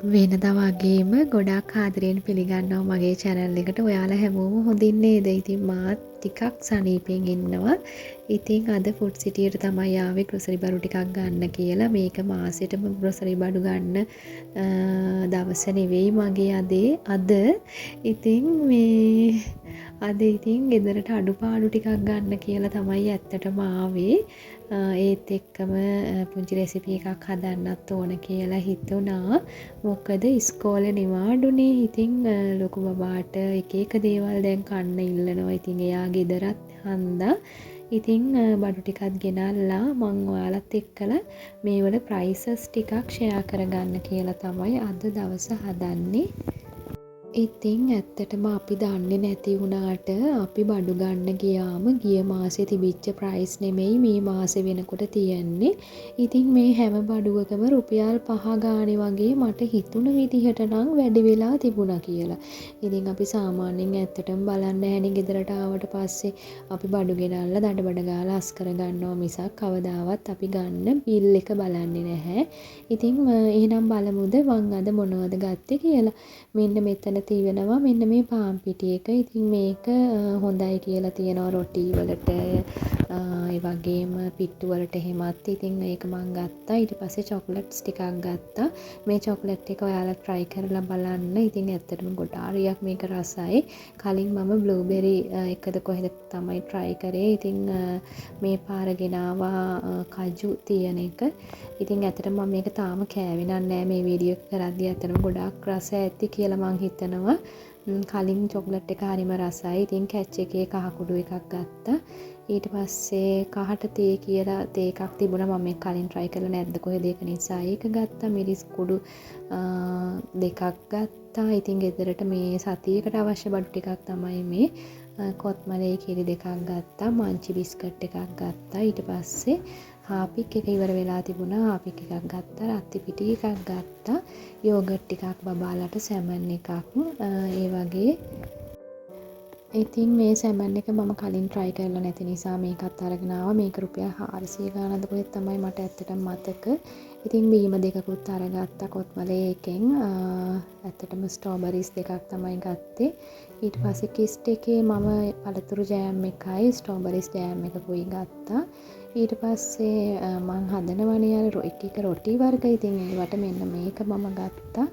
වෙනදා වගේම ගොඩාක් ආදරයෙන් පිළිගන්නවා මගේ channel එකට. ඔයාලා හැමෝම හොඳින් නේද? ඉතින් මාත් ටිකක් සනීපෙන් ඉන්නවා. ඉතින් අද ෆුඩ් සිටියට තමයි ආවේ ග්‍රොසරි බඩු ටිකක් ගන්න කියලා. මේක මාසෙටම ග්‍රොසරි බඩු ගන්න දවස නෙවෙයි මගේ අද. ඉතින් අද ඉතින් ගෙදරට අඩුපාඩු ටිකක් ගන්න කියලා තමයි ඇත්තටම ආවේ. ඒත් එක්කම පුංචි රෙසිපි එකක් හදන්නත් ඕන කියලා හිතුණා. මොකද ඉස්කෝලේ නිවාඩුනේ. ඉතින් ලොකු බබාට එක එක දේවල් දැන් කන්න ඉල්ලනවා. ඉතින් එයා ගෙදරත් හන්දා. ඉතින් බඩු ටිකක් ගෙනල්ලා මං ඔයාලත් එක්කලා මේවල ප්‍රයිසස් ටිකක් ෂෙයා කරගන්න කියලා තමයි අද දවස හදන්නේ. ඉතින් ඇත්තටම අපි දන්නේ නැති වුණාට අපි බඩු ගන්න ගියාම ගිය මාසේ තිබිච්ච ප්‍රයිස් නෙමෙයි මේ මාසේ වෙනකොට තියෙන්නේ. ඉතින් මේ හැම බඩුවකම රුපියල් 5 ගානේ වගේ මට හිතුණ විදිහට නම් වැඩි වෙලා තිබුණා කියලා. ඉතින් අපි සාමාන්‍යයෙන් ඇත්තටම බලන්නේ නැහැනේ ගෙදරට ආවට පස්සේ අපි බඩු ගෙනල්ලා දඩබඩ ගාලා අස් කර ගන්නවා මිසක් කවදාවත් අපි ගන්න බිල් එක බලන්නේ නැහැ. ඉතින් එහෙනම් බලමුද මං අද මොනවද ගත්තේ කියලා. මෙන්න මෙතන තියෙනවා මෙන්න මේ පාන් පිටි එක. ඉතින් මේක හොඳයි කියලා තියෙනවා රොටි වලට ඒ වගේම පිට්ටු වලට එහෙමත්. ඉතින් මේක මම ගත්තා. ඊට පස්සේ චොක්ලට්ස් ටිකක් ගත්තා. මේ චොක්ලට් එක ඔයාලා try කරලා බලන්න. ඉතින් ඇත්තටම ගොඩාරියක් මේක රසයි. කලින් මම බ්ලූබෙරි එකද කොහෙද තමයි try කරේ. ඉතින් මේ පාර ගෙනාවා කජු තියෙන එක. ඉතින් ඇත්තටම මම මේක තාම කෑවේ නෑ මේ වීඩියෝ එක කරද්දී. ඇත්තටම ගොඩාක් රස ඇති කියලා මං හිතනවා. කලින් චොක්ලට් එක හරිම රසයි. ඉතින් කැච් එකේ කහ කුඩු එකක් ගත්තා. ඊට පස්සේ කහට තේ කියලා තේ එකක් තිබුණා. මම මේක කලින් try කරලා නැද්ද කොහෙද ඒක නිසා ඒක ගත්තා. මිරිස් කුඩු දෙකක් ගත්තා. ඉතින් ගෙදරට මේ සතියකට අවශ්‍ය බඩු ටිකක් තමයි මේ. කොත්මලේ කිරි දෙකක් ගත්තා. මංචි බිස්කට් එකක් ගත්තා. ඊට පස්සේ හාපික් එක ඉවර වෙලා තිබුණා. හාපික් එකක් ගත්තා. රත්ති පිටි එකක් ගත්තා. යෝගට් ටිකක් බබාලට සැමන් එකක්. ඒ වගේ ඉතින් මේ සැමන් එක මම කලින් try කරලා නැති නිසා මේකත් අරගෙන ආවා. මේක රුපියල් 400 ගානක්ද කොහෙද තමයි මට ඇත්තටම මතක. ඉතින් බීම දෙකකුත් අරගත්තා කොත්මලේ එකෙන්. ඇත්තටම ස්ට්‍රෝබරිස් දෙකක් තමයි ගත්තේ. ඊට පස්සේ කිස්ට් එකේ මම පළතුරු ජෑම් එකයි ස්ට්‍රෝබරිස් ජෑම් එකකුයි ගත්තා. ඊට පස්සේ මං හදනවනේ අර එක එක රොටි වර්ග. ඉතින් ඒවට මෙන්න මේක මම ගත්තා.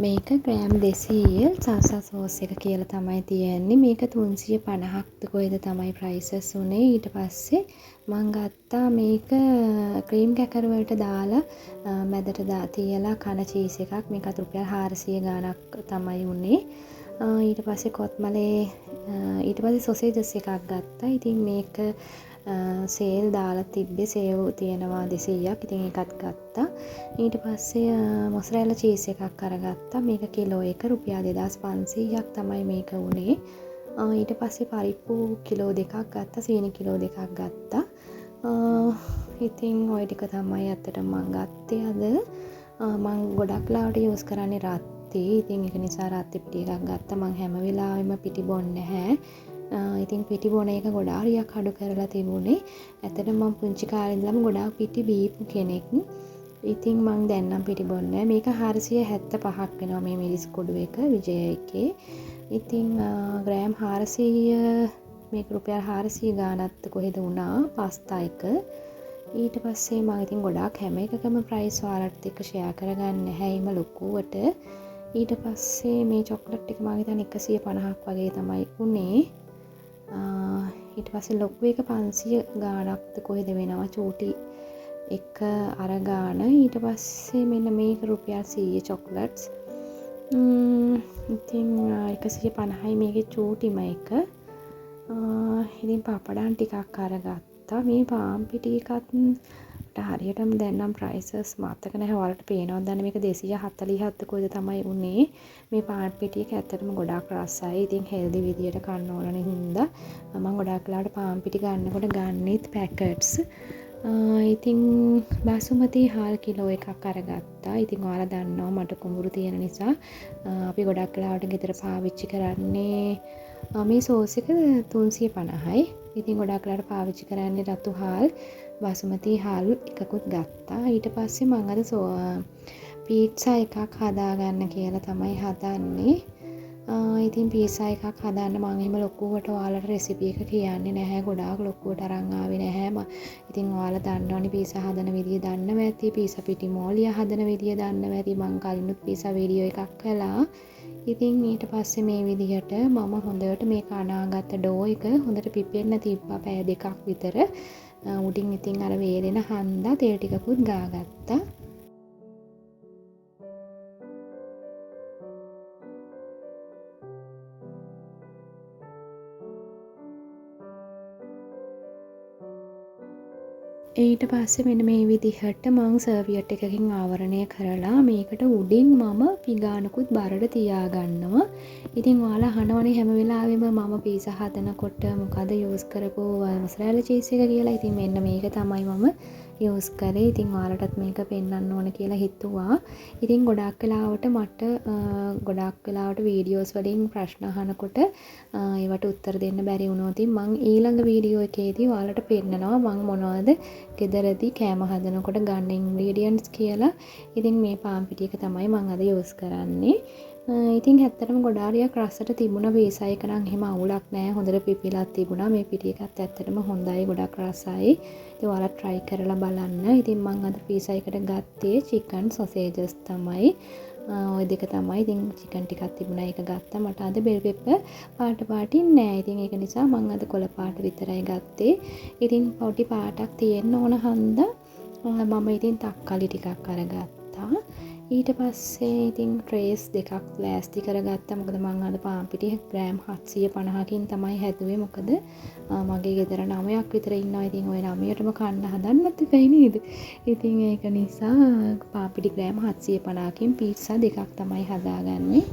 මේක ග්‍රෑම් 200 සල්සා සෝස් එක කියලා තමයි තියෙන්නේ. මේක 350ක්ද කොහෙද තමයි ප්‍රයිසස් උනේ. ඊට පස්සේ මං ගත්තා මේක ක්‍රීම් කැකර් වලට දාලා මැදට තියලා කන චීස් එකක්. මේකත් රුපියල් 400 ගාණක් තමයි උනේ. ඊට පස්සේ කොත්මලේ ඊට පස්සේ සොසේජස් එකක් ගත්තා. ඉතින් මේක සේල් දාලා තිබ්බේ සේව් තියෙනවා 200ක්. ඉතින් ඒකත් ගත්තා. ඊට පස්සේ මොසරෙල්ලා චීස් එකක් අරගත්තා. මේක කිලෝ එක රුපියල් 2500ක් තමයි මේක උනේ. ඊට පස්සේ පරිප්පු කිලෝ දෙකක් ගත්තා. සීනි කිලෝ දෙකක් ගත්තා. ඉතින් ওই ටික තමයි ඇත්තටම මම ගත්තේ අද. මම ගොඩක් ලාවට යූස් කරන්නේ රත්ති. ඉතින් ඒක නිසා රත්ති පිටි එකක් ගත්තා. මම හැම වෙලාවෙම පිටි බොන්නේ නැහැ. ඉතින් පිටි බොන එක ගොඩාරියක් අඩු කරලා තිබුණේ. ඇත්තටම මම පුංචි කාලේ ඉඳලම ගොඩාක් පිටි බීපු කෙනෙක්. ඉතින් මං දැන් නම් පිටි බොන්නේ. මේක 475ක් වෙනවා මේ මිරිස් කුඩු එක විජය එකේ. ඉතින් ග්‍රෑම් 400 මේක රුපියල් 400 ගානක්ද කොහෙද වුණා පාස්තා එක. ඊට පස්සේ මම ඉතින් ගොඩාක් හැම එකකම ප්‍රයිස් ඔයාලට එක්ක ෂෙයා කරගන්නේ නැහැ ඊම ලොකුවට. ඊට පස්සේ මේ චොක්ලට් එක මම හිතන්නේ 150ක් වගේ තමයි උනේ. ඊට පස්සේ ලොකු එක 500 ගාණක්ද කොහෙද වෙනවා චූටි එක අර ගාණ. ඊට පස්සේ මෙන්න මේක රුපියල් 100 චොක්ලට්ස්. ඉතින් 150යි මේකේ චූටිම එක. ඉතින් පාපඩන් ටිකක් අරගත්තා. මේ පාන් පිටි එකත් හරියටම දැන් නම් ප්‍රයිසස් මතක නැහැ. ඔයාලට පේනවද දැන් මේක 247ද කොහෙද තමයි උනේ. මේ පාන් පිටි එක ඇත්තටම ගොඩාක් රසයි. ඉතින් හෙල්දි විදියට කන්න ඕන හින්දා මම ගොඩාක් වෙලාවට පාන් පිටි ගන්නකොට ගන්නෙත් පැකට්ස්. ඉතින් බාසුමති හාල් කිලෝ එකක් අරගත්තා. ඉතින් ඔයාලා දන්නවා මට කුඹුරු තියෙන නිසා අපි ගොඩක් වෙලාවට ගෙදර පාවිච්චි කරන්නේ මේ සෝස් එක 350යි. ඉතින් ගොඩක් වෙලාවට පාවිච්චි කරන්නේ රතු හාල් බාසුමති හාල් එකකුත් ගත්තා. ඊට පස්සේ මම අර පීට්සා එකක් හදාගන්න කියලා තමයි හදන්නේ. ඉතින් පීසා එකක් හදන්න මම එහෙම ලොකුවට ඔයාලට රෙසිපි එක කියන්නේ නැහැ. ගොඩාක් ලොකුවට අරන් ආවේ නැහැ. ඉතින් ඔයාලා දන්නවනේ පීසා හදන විදිය දන්නවා ඇති. පීසා පිටි මෝලිය හදන විදිය දන්නවා ඇති. මම කලිනුත් පීසා වීඩියෝ එකක් කළා. ඉතින් ඊට පස්සේ මේ විදිහට මම හොඳට මේ කනාගත්ත ඩෝ එක හොඳට පිපෙන්න තිබ්බා පැය දෙකක් විතර. උඩින් ඉතින් අර වේලෙන හන්දා තෙල් ටිකකුත් ගාගත්තා. ඊට පස්සේ මෙන්න මේ විදිහට මං සර්වියට් එකකින් ආවරණය කරලා මේකට උඩින් මම පිගානකුත් බරට තියාගන්නවා. ඉතින් ඔයාලා අහනවනේ හැම වෙලාවෙම මම පීසා හදනකොට මොකද යූස් කරපු මොසරෙලා චීස් එක කියලා. ඉතින් මෙන්න මේක තමයි මම යූස් කරේ. ඉතින් ඔයාලටත් මේක පෙන්වන්න ඕන කියලා හිතුවා. ඉතින් ගොඩක් වෙලාවට වීඩියෝස් වලින් ප්‍රශ්න අහනකොට ඒවට උත්තර දෙන්න බැරි වුණොත් ඉතින් මං ඊළඟ වීඩියෝ එකේදී ඔයාලට පෙන්නනවා මං මොනවද ගෙදරදී කෑම හදනකොට ගන්න ඉන්ග්‍රීඩියන්ට්ස් කියලා. ඉතින් මේ පාන් පිටි එක තමයි මං අද යූස් කරන්නේ. ඉතින් ඇත්තටම ගොඩාරියක් රසට තිබුණා. පීසා එක නම් එහෙම අවුලක් නැහැ. හොඳට පිපිලා තිබුණා. මේ පිටි එකත් ඇත්තටම හොඳයි. ගොඩක් රසයි. ඉතින් ඔයාලා try කරලා බලන්න. ඉතින් මං අද පීසා එකට ගත්තේ chicken sausages තමයි. ඔය දෙක තමයි. ඉතින් chicken ටිකක් තිබුණා. ඒක ගත්තා. මට අද bell pepper පාටින් නෑ. ඉතින් ඒක නිසා මං අද කොළ පාට විතරයි ගත්තේ. ඉතින් පොඩි පාටක් තියෙන්න ඕන හන්දා මම ඉතින් තක්කාලි ටිකක් අරගත්තා. ඊට පස්සේ ඉතින් ට්‍රේස් දෙකක් ලෑස්ති කරගත්තා. මොකද මං අද පාන් පිටි ග්‍රෑම් 750කින් තමයි හැදුවේ. මොකද මගේ ගෙදර 9ක් විතර ඉන්නවා. ඉතින් ওই 9ටම කන්න හදන්නත් එපයි නේද? ඉතින් ඒක නිසා පාන් පිටි ග්‍රෑම් 750කින් පීට්සා දෙකක් තමයි හදාගන්නේ.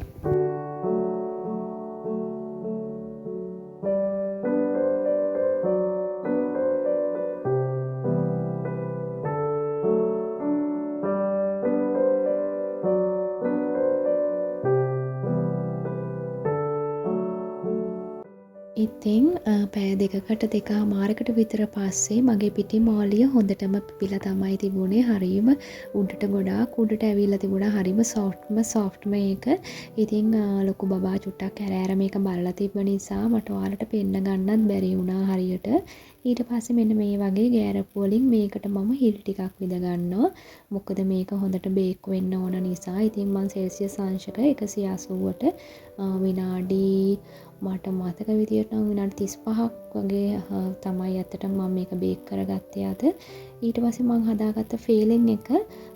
ඉතින් පැය දෙකකට දෙකමාරකට විතර පස්සේ මගේ පිටි මෝලිය හොඳටම පිපිලා තමයි තිබුණේ. හරියම උඩට ගොඩාක් උඩට ඇවිල්ලා තිබුණා. හරියම සොෆ්ට්ම ඒක. ඉතින් ලොකු බබා චුට්ටක් ඇර මේක බලලා තිබ්බ නිසා මට ඔයාලට පෙන්න ගන්නත් බැරි වුණා හරියට. ඊට පස්සේ මෙන්න මේ වගේ ගෑරප්පු වලින් මේකට මම හිල් ටිකක් විද ගන්නවා. මොකද මේක හොඳට බේක් වෙන්න ඕන නිසා. ඉතින් මම සෙල්සියස් අංශක 180ට විනාඩි මට මතක විදියට නම් විනාඩි 35ක් වගේ තමයි ඇත්තටම මම මේක බේක් කරගත්තේ අද. ඊට පස්සේ මම හදාගත්ත ෆීලින් එක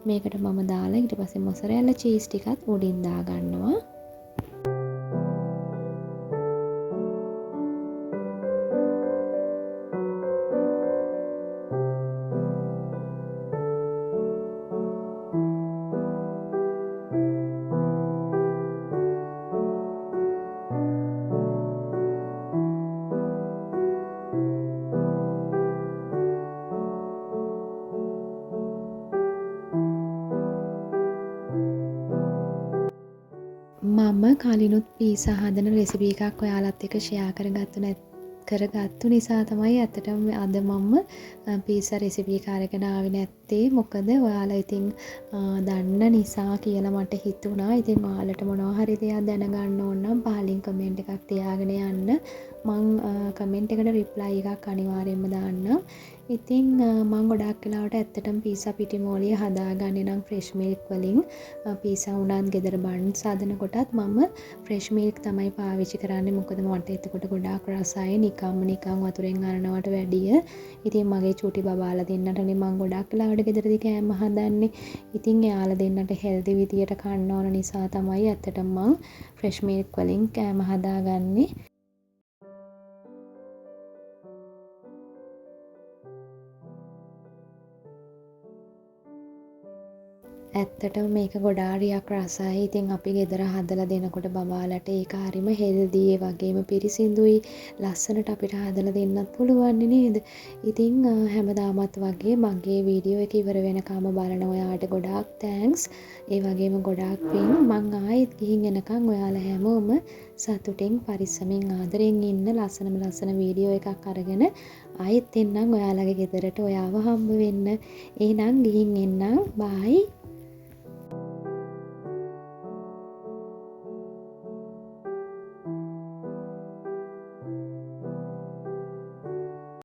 මේකට මම දාලා ඊට පස්සේ මොසරෙලා චීස් ටිකත් උඩින් දා ගන්නවා. මම කලිනුත් පීසා හදන රෙසිපි එකක් ඔයාලත් එක්ක ෂෙයා කරගත්තු නිසා තමයි ඇත්තටම අද මම පීසා රෙසිපි එක අරගෙන ආවේ නැත්තේ. මොකද ඔයාලා ඉතින් දන්න නිසා කියලා මට හිතුණා. ඉතින් ඔයාලට මොනවා හරි දෙයක් දැනගන්න ඕන නම් පහලින් කමෙන්ට් එකක් තියාගෙන යන්න. මං කමෙන්ට් එකට රිප්ලයි එකක් අනිවාර්යයෙන්ම දාන්නම්. ඉතින් මම ගොඩක් වෙලාවට ඇත්තටම පීසා පිටි මෝලිය හදාගන්නේ නම් ෆ්‍රෙෂ් මිල්ක් වලින්. පීසා උනත් ගෙදර බන්ස් හදනකොටත් මම ෆ්‍රෙෂ් මිල්ක් තමයි පාවිච්චි කරන්නේ. මොකද මට එතකොට ගොඩාක් රසයි නිකන් වතුරෙන් අරනවට වැඩිය. ඉතින් මගේ චූටි බබාලා දෙන්නටනේ මම ගොඩක් වෙලාවට ගෙදරදී කෑම හදන්නේ. ඉතින් එයාලා දෙන්නට හෙල්දි විදියට කන්න ඕන නිසා තමයි ඇත්තටම මම ෆ්‍රෙෂ් මිල්ක් වලින් කෑම හදාගන්නේ. ඇත්තටම මේක ගොඩාරියක් රසයි. ඉතින් අපි ගෙදර හදලා දෙනකොට බබාලට ඒක හරිම හෙල්දි ඒ වගේම පිරිසිදුයි. ලස්සනට අපිට හදලා දෙන්නත් පුළුවන් නේද? ඉතින් හැමදාමත් වගේ මගේ වීඩියෝ එක ඉවර වෙනකම් බලන ඔයාට ගොඩාක් තෑන්ක්ස්. ඒ වගේම ගොඩාක් පින්. මං ආයෙත් ගිහින් එනකම් ඔයාලා හැමෝම සතුටින් පරිස්සමින් ආදරෙන් ඉන්න ලස්සන වීඩියෝ එකක් අරගෙන ආයෙත් එන්නම් ඔයාලගේ ගෙදරට ඔයාව හම්බ වෙන්න. එහෙනම් ගිහින් එන්නම්. බයි.